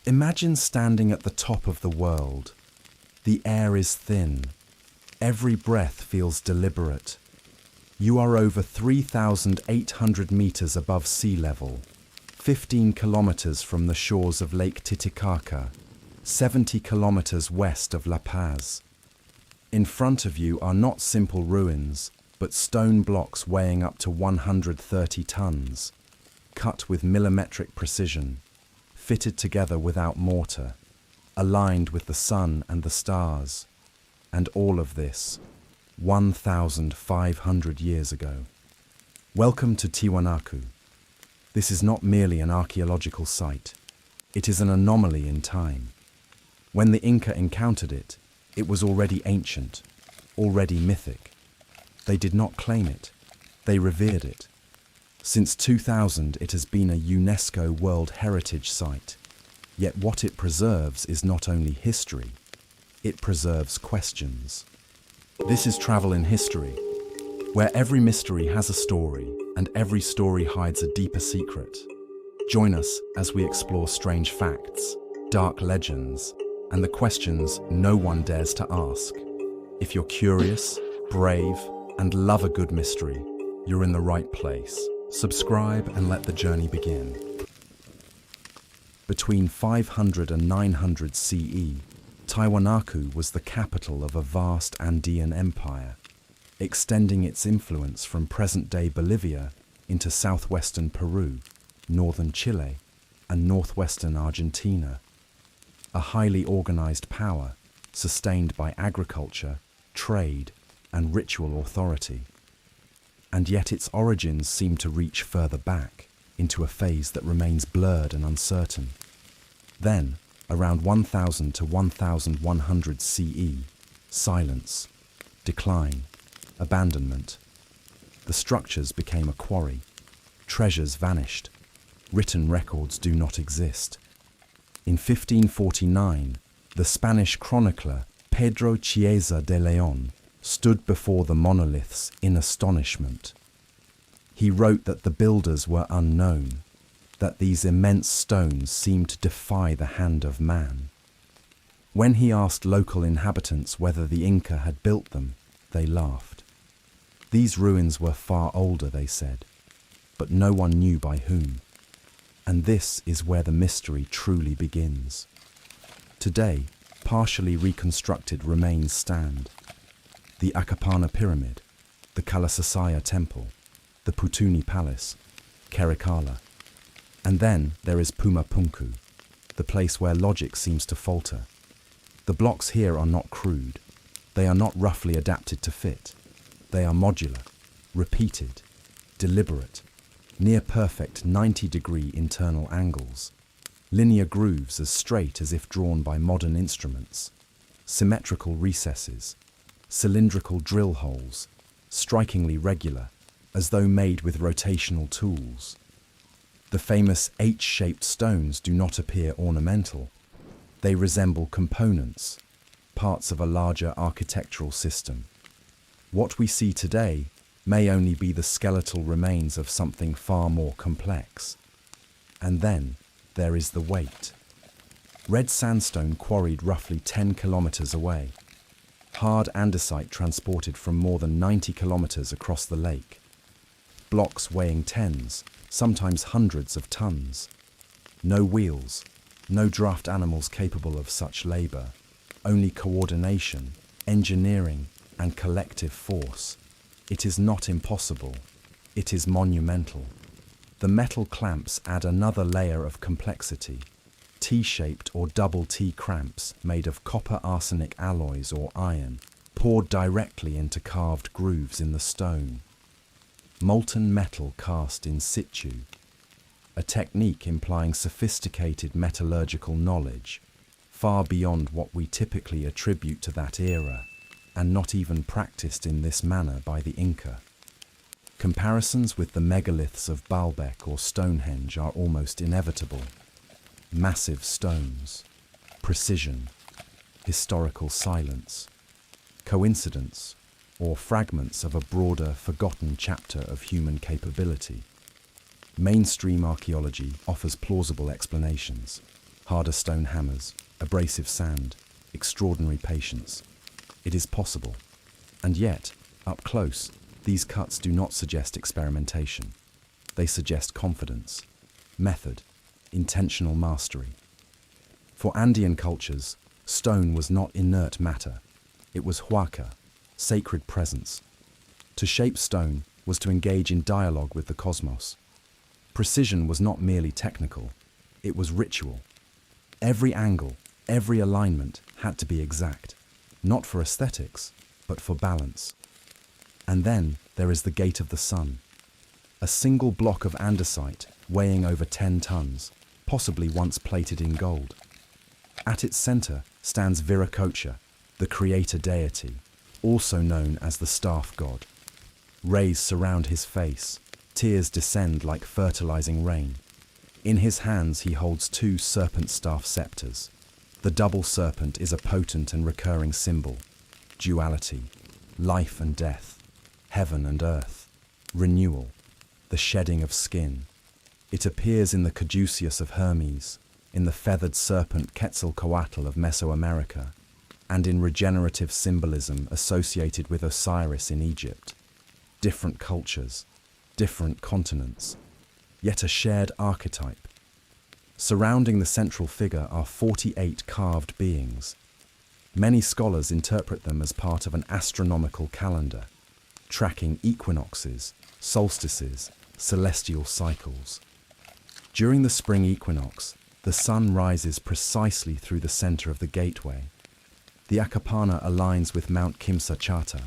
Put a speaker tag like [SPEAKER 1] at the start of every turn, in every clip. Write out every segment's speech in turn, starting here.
[SPEAKER 1] Imagine standing at the top of the world. The air is thin. Every breath feels deliberate. You are over 3,800 meters above sea level, 15 kilometers from the shores of Lake Titicaca, 70 kilometers west of La Paz. In front of you are not simple ruins, but stone blocks weighing up to 130 tons, cut with millimetric precision, fitted together without mortar, aligned with the sun and the stars, and all of this 1,500 years ago. Welcome to Tiwanaku. This is not merely an archaeological site, it is an anomaly in time. When the Inca encountered it, it was already ancient, already mythic. They did not claim it, they revered it. Since 2000, it has been a UNESCO World Heritage Site. Yet what it preserves is not only history, it preserves questions. This is Travel in History, where every mystery has a story and every story hides a deeper secret. Join us as we explore strange facts, dark legends, and the questions no one dares to ask. If you're curious, brave, and love a good mystery, you're in the right place. Subscribe and let the journey begin. Between 500 and 900 CE, Tiwanaku was the capital of a vast Andean empire, extending its influence from present-day Bolivia into southwestern Peru, northern Chile, and northwestern Argentina. A highly organized power, sustained by agriculture, trade, and ritual authority. And yet its origins seem to reach further back, into a phase that remains blurred and uncertain. Then, around 1000 to 1100 CE, silence, decline, abandonment. The structures became a quarry. Treasures vanished. Written records do not exist. In 1549, the Spanish chronicler Pedro Chiesa de León stood before the monoliths in astonishment. He wrote that the builders were unknown, that these immense stones seemed to defy the hand of man. When he asked local inhabitants whether the Inca had built them, they laughed. These ruins were far older, they said, but no one knew by whom. And this is where the mystery truly begins. Today, partially reconstructed remains stand. The Akapana Pyramid, the Kalasasaya Temple, the Putuni Palace, Kerikala. And then there is Puma Punku, the place where logic seems to falter. The blocks here are not crude. They are not roughly adapted to fit. They are modular, repeated, deliberate, near-perfect 90-degree internal angles, linear grooves as straight as if drawn by modern instruments, symmetrical recesses, cylindrical drill holes, strikingly regular, as though made with rotational tools. The famous H-shaped stones do not appear ornamental. They resemble components, parts of a larger architectural system. What we see today may only be the skeletal remains of something far more complex. And then there is the weight. Red sandstone quarried roughly 10 kilometers away. Hard andesite transported from more than 90 kilometers across the lake. Blocks weighing tens, sometimes hundreds of tons. No wheels, no draft animals capable of such labor. Only coordination, engineering, and collective force. It is not impossible. It is monumental. The metal clamps add another layer of complexity. T-shaped or double T clamps made of copper arsenic alloys or iron, poured directly into carved grooves in the stone. Molten metal cast in situ, a technique implying sophisticated metallurgical knowledge, far beyond what we typically attribute to that era, and not even practiced in this manner by the Inca. Comparisons with the megaliths of Baalbek or Stonehenge are almost inevitable. Massive stones, precision, historical silence, coincidence, or fragments of a broader, forgotten chapter of human capability. Mainstream archaeology offers plausible explanations. harder stone hammers, abrasive sand, extraordinary patience. It is possible. And yet, up close, these cuts do not suggest experimentation. They suggest confidence, method, intentional mastery. For Andean cultures, stone was not inert matter. It was huaca, sacred presence. To shape stone was to engage in dialogue with the cosmos. Precision was not merely technical, it was ritual. Every angle, every alignment had to be exact, not for aesthetics, but for balance. And then there is the Gate of the Sun, a single block of andesite weighing over 10 tons, possibly once plated in gold. At its center stands Viracocha, the creator deity, also known as the staff god. Rays surround his face, tears descend like fertilizing rain. In his hands he holds 2 serpent staff scepters. The double serpent is a potent and recurring symbol: duality, life and death, heaven and earth, renewal, the shedding of skin. It appears in the caduceus of Hermes, in the feathered serpent Quetzalcoatl of Mesoamerica, and in regenerative symbolism associated with Osiris in Egypt. Different cultures, different continents, yet a shared archetype. Surrounding the central figure are 48 carved beings. Many scholars interpret them as part of an astronomical calendar, tracking equinoxes, solstices, celestial cycles. During the spring equinox, the sun rises precisely through the center of the gateway. The Akapana aligns with Mount Kimsachata.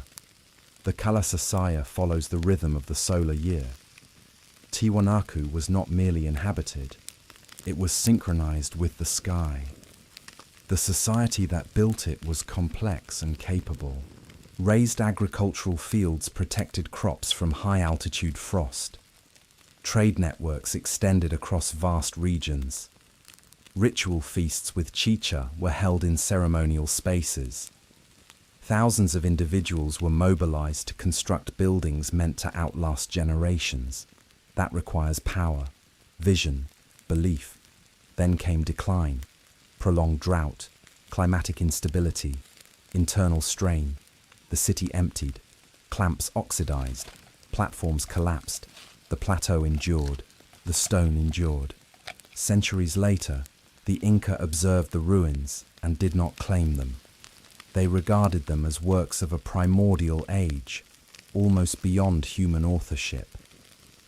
[SPEAKER 1] The Kalasasaya follows the rhythm of the solar year. Tiwanaku was not merely inhabited, it was synchronized with the sky. The society that built it was complex and capable. Raised agricultural fields protected crops from high-altitude frost. Trade networks extended across vast regions. Ritual feasts with chicha were held in ceremonial spaces. Thousands of individuals were mobilized to construct buildings meant to outlast generations. That requires power, vision, belief. Then came decline, prolonged drought, climatic instability, internal strain. The city emptied, clamps oxidized, platforms collapsed, the plateau endured, the stone endured. Centuries later, the Inca observed the ruins and did not claim them. They regarded them as works of a primordial age, almost beyond human authorship.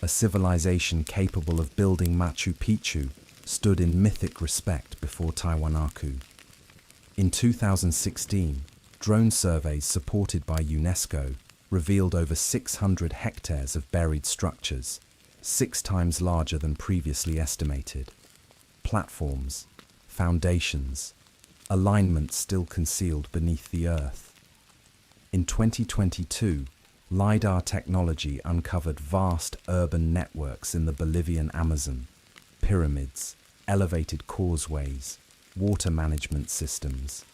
[SPEAKER 1] A civilization capable of building Machu Picchu stood in mythic respect before Tiwanaku. In 2016, drone surveys supported by UNESCO revealed over 600 hectares of buried structures, 6 times larger than previously estimated. Platforms, foundations, alignments still concealed beneath the earth. In 2022, LiDAR technology uncovered vast urban networks in the Bolivian Amazon, pyramids, elevated causeways, water management systems.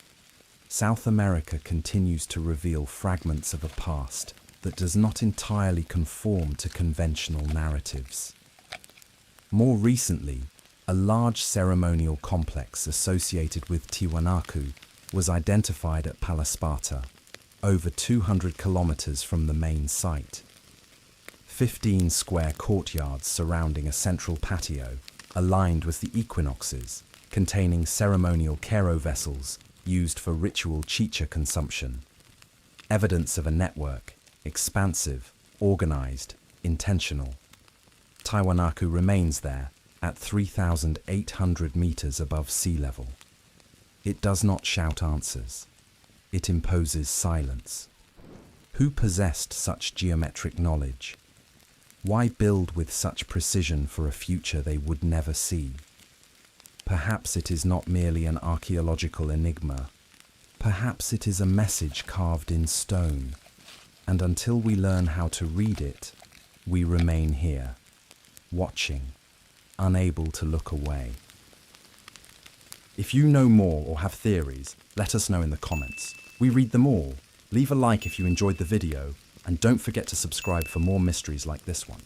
[SPEAKER 1] South America continues to reveal fragments of a past that does not entirely conform to conventional narratives. More recently, a large ceremonial complex associated with Tiwanaku was identified at Palasparta, over 200 kilometers from the main site. 15 square courtyards surrounding a central patio, aligned with the equinoxes, containing ceremonial kero vessels used for ritual chicha consumption. Evidence of a network, expansive, organized, intentional. Tiwanaku remains there at 3,800 meters above sea level. It does not shout answers. It imposes silence. Who possessed such geometric knowledge? Why build with such precision for a future they would never see? Perhaps it is not merely an archaeological enigma. Perhaps it is a message carved in stone. And until we learn how to read it, we remain here, watching, unable to look away. If you know more or have theories, let us know in the comments. We read them all. Leave a like if you enjoyed the video, and don't forget to subscribe for more mysteries like this one.